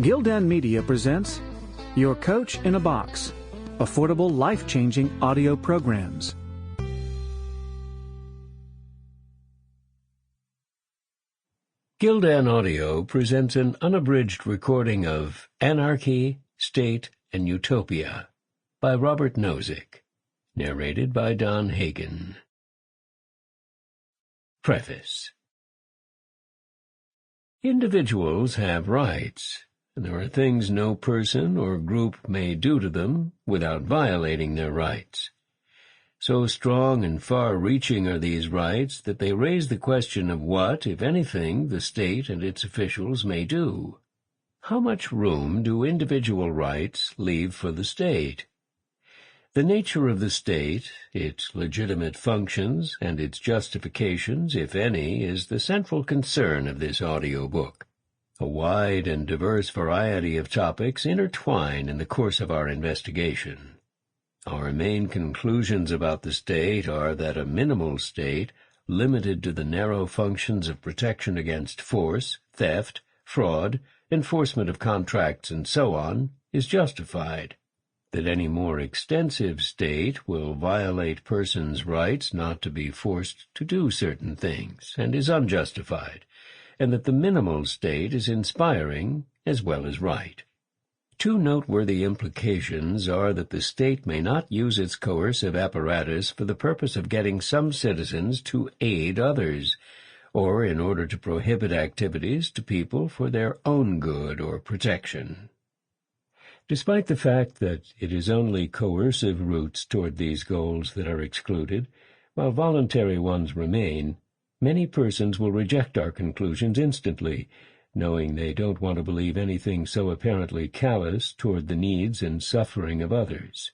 Gildan Media presents Your Coach in a Box, affordable, life-changing audio programs. Gildan Audio presents an unabridged recording of Anarchy, State, and Utopia by Robert Nozick, narrated by Don Hagen. Preface. Individuals have rights, and there are things no person or group may do to them without violating their rights. So strong and far-reaching are these rights that they raise the question of what, if anything, the state and its officials may do. How much room do individual rights leave for the state? The nature of the state, its legitimate functions, and its justifications, if any, is the central concern of this audiobook. A wide and diverse variety of topics intertwine in the course of our investigation. Our main conclusions about the state are that a minimal state, limited to the narrow functions of protection against force, theft, fraud, enforcement of contracts, and so on, is justified. That any more extensive state will violate persons' rights not to be forced to do certain things, and is unjustified, and that the minimal state is inspiring as well as right. Two noteworthy implications are that the state may not use its coercive apparatus for the purpose of getting some citizens to aid others, or in order to prohibit activities to people for their own good or protection. Despite the fact that it is only coercive routes toward these goals that are excluded, while voluntary ones remain, many persons will reject our conclusions instantly, knowing they don't want to believe anything so apparently callous toward the needs and suffering of others.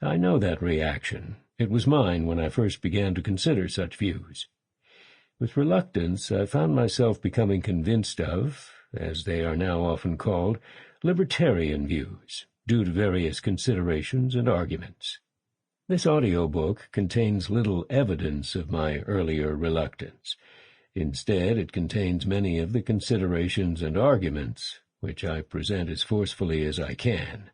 I know that reaction. It was mine when I first began to consider such views. With reluctance, I found myself becoming convinced of, as they are now often called, libertarian views, due to various considerations and arguments. This audiobook contains little evidence of my earlier reluctance. Instead, it contains many of the considerations and arguments, which I present as forcefully as I can.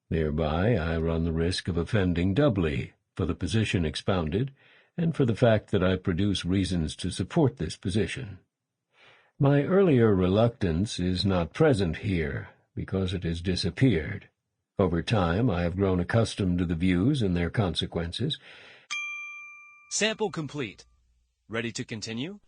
Thereby I run the risk of offending doubly, for the position expounded, and for the fact that I produce reasons to support this position. My earlier reluctance is not present here, because it has disappeared. Over time, I have grown accustomed to the views and their consequences. Sample complete. Ready to continue?